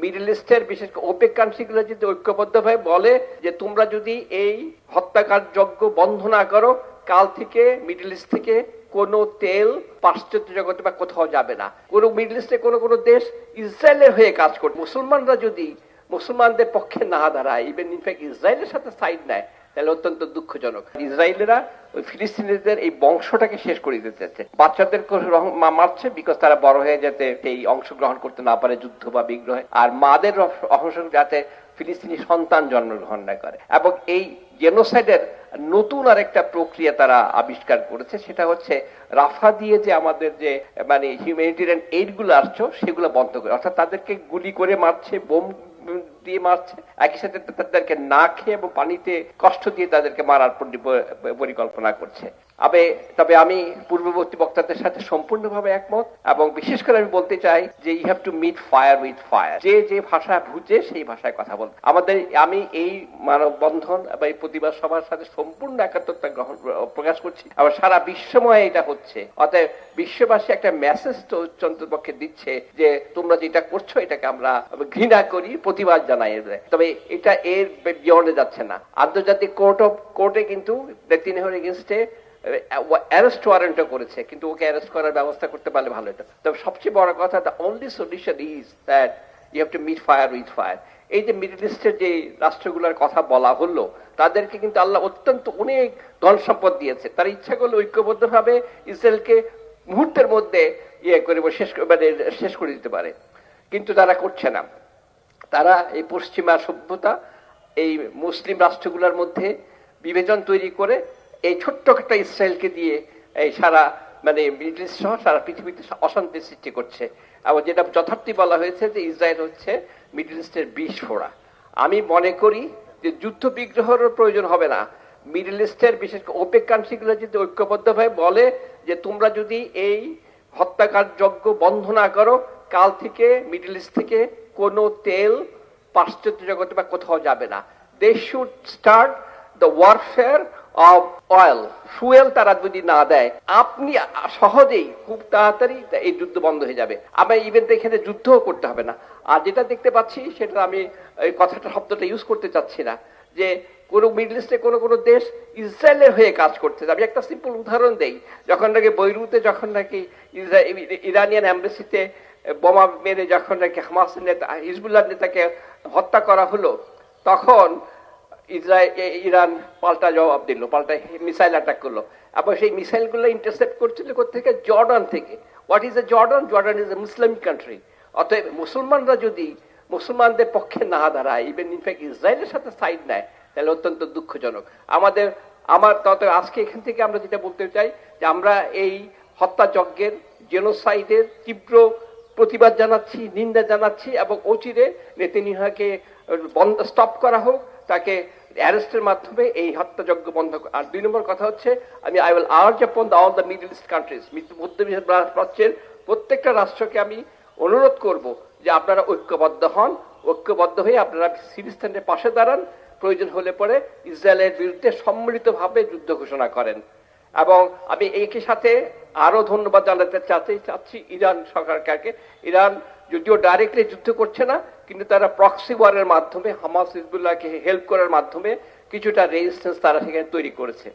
Middle ইস্টের বিশেষ করে ওপেক কান্ট্রিগুলো যদি ঐক্যবদ্ধভাবে বলে যে তোমরা যদি এই হত্যাকারযোগ্য বন্ধ না করো, কাল থেকে মিডল ইস্ট থেকে কোনো তেল পাশ্চাত্য জগতে বা কোথাও যাবে না। কোনো মিডল ইস্টে কোনো দেশ ইসরায়েলের হয়ে কাজ করবে, মুসলমানরা যদি মুসলমানদের পক্ষে না দাঁড়ায়, ইভেন ইনফ্যাক্ট ইসরায়েলের সাথে সাইড নেয়, তাহলে অত্যন্ত দুঃখজনক। ইসরায়েলেরা ওই ফিলিস্তিনিদের এই বংশটাকে শেষ করে দিতে চাচ্ছে, বাচ্চাদের মারছে বিকজ তারা বড় হয়ে যাতে এই অংশগ্রহণ করতে না পারে যুদ্ধ বা বিগ্রহে, আর মাদের অংশ যাতে ফিলিস্তিনি সন্তান জন্মগ্রহণ না করে। এবং এই জেনোসাইডের নতুন আরেকটা প্রক্রিয়া তারা আবিষ্কার করেছে, সেটা হচ্ছে রাফা দিয়ে যে আমাদের যে মানে হিউম্যানিটেরিয়ান এইড গুলো আসছে সেগুলো বন্ধ করে, অর্থাৎ তাদেরকে গুলি করে মারছে, বোম দিয়ে মারছে, একই সাথে তাদেরকে না খেয়ে এবং পানিতে কষ্ট দিয়ে তাদেরকে মারার পরিকল্পনা করছে। তবে আমি পূর্ববর্তী বক্তাদের সাথে সম্পূর্ণভাবে একমত, এবং বিশেষ করে আমি বলতে চাই যে you have to meet fire with fire. যে ভাষা বুঝে সেই ভাষায় কথা বল। আমি এই মানববন্ধন বা এই প্রতিবাদ সভার সাথে সম্পূর্ণ একাত্মতা প্রকাশ করছি, আবার সারা বিশ্বময় এটা হচ্ছে। অতএব বিশ্ববাসী একটা মেসেজ তো অন্ততপক্ষে দিচ্ছে যে তোমরা যেটা করছো এটাকে আমরা ঘৃণা করি, প্রতিবাদ জানাই। তবে এটা এর বিয়ন্ডে যাচ্ছে না। আন্তর্জাতিক কোর্টে কিন্তু নেতানিয়াহুর এগেইনস্টে অ্যারেস্ট ওয়ারেন্টও করেছে, কিন্তু ওকে অ্যারেস্ট করার ব্যবস্থা করতে পারলে ভালো হতো। তবে সবচেয়ে বড় কথা, the only solution is that you have to meet fire with fire. এই যে মিডল ইস্টের যে রাষ্ট্রগুলোর কথা বলা হলো, তাদেরকে কিন্তু আল্লাহ অত্যন্ত অনেক ধন সম্পদ দিয়েছে। তার ইচ্ছা করলে ঐক্যবদ্ধভাবে ইসরায়েলকে মুহূর্তের মধ্যে করে শেষ করে দিতে পারে, কিন্তু তারা করছে না। তারা এই পশ্চিমা সভ্যতা, এই মুসলিম রাষ্ট্রগুলোর মধ্যে বিভাজন তৈরি করে এই ছোট্ট একটা ইসরায়েলকে দিয়ে এই সারা মিডল ইস্ট সহ সারা পৃথিবীতে অশান্তি সৃষ্টি করছে। এবং যেটা যথার্থই বলা হয়েছে যে ইসরায়েল হচ্ছে মিডল ইস্টের বিষ ফোড়া। আমি মনে করি যে যুদ্ধ বিগ্রহের প্রয়োজন হবে না। মিডল ইস্টের বিশেষ করে ওপেক কান্ট্রিগুলো যদি ঐক্যবদ্ধভাবে বলে যে তোমরা যদি এই হত্যাকারযোগ্য বন্ধ না করো, কাল থেকে মিডল ইস্ট থেকে কোনো তেল পাশ্চাত্য জগতে বা কোথাও যাবে না। They should start the warfare of oil. Fuel তারা যদি না দেয়, আপনি সহজেই খুব তাড়াতাড়ি এই যুদ্ধ বন্ধ হয়ে যাবে। আমার ইভেন এখানে যুদ্ধও করতে হবে না। আর যেটা দেখতে পাচ্ছি, সেটা আমি কথাটা শব্দটা ইউজ করতে চাচ্ছি না, যে কোনো মিডল ইস্টে কোনো দেশ ইসরায়েলের হয়ে কাজ করছে। আমি একটা সিম্পল উদাহরণ দেই। যখন নাকি বৈরুতে ইরানিয়ান এম্বাসিতে বোমা মেরে যখন নাকি হামাসের নেতা হিজবুল্লাহ নেতাকে হত্যা করা হলো, তখন ইরান পাল্টা জবাব দিল, পাল্টা মিসাইল অ্যাটাক করলো। আবার সেই মিসাইল গুলো ইন্টারসেপ্ট করছিল কোথেকে? জর্ডান থেকে। What is a Jordan? Jordan is a Muslim country. অতএব মুসলমানরা যদি মুসলমানদের পক্ষে না দাঁড়ায়, ইভেন ইনফ্যাক্ট ইসরায়েলের সাথে সাইড নেয়, তাহলে অত্যন্ত দুঃখজনক। আজকে এখান থেকে আমরা যেটা বলতে চাই যে আমরা এই হত্যাযজ্ঞের, জেনোসাইডের তীব্র প্রতিবাদ জানাচ্ছি, নিন্দা জানাচ্ছি, এবং অচিরে নেতানিয়াহুকে স্টপ করা হোক, তাকে অ্যারেস্টের মাধ্যমে এই হত্যাযজ্ঞ বন্ধ। আর 2 নম্বর কথা হচ্ছে, আই উইল আর্জ আপন all the middle east countries, মধ্য প্রাচ্যের প্রত্যেকটা রাষ্ট্রকে আমি অনুরোধ করব যে আপনারা ঐক্যবদ্ধ হন, ঐক্যবদ্ধ হয়ে আপনারা ফিলিস্তিনের পাশে দাঁড়ান, প্রয়োজন হলে পরে ইসরায়েলের বিরুদ্ধে সম্মিলিতভাবে যুদ্ধ ঘোষণা করেন। এবং আমি একই সাথে আরো ধন্যবাদ জানাতে চাচ্ছি ইরান সরকারকে। ইরান যদিও ডাইরেক্টলি যুদ্ধ করছে না, কিন্তু তারা প্রক্সি ওয়ারের মাধ্যমে হামাস হিজবুল্লাহকে হেল্প করার মাধ্যমে কিছুটা রেজিস্ট্যান্স তারা সেখানে তৈরি করেছে।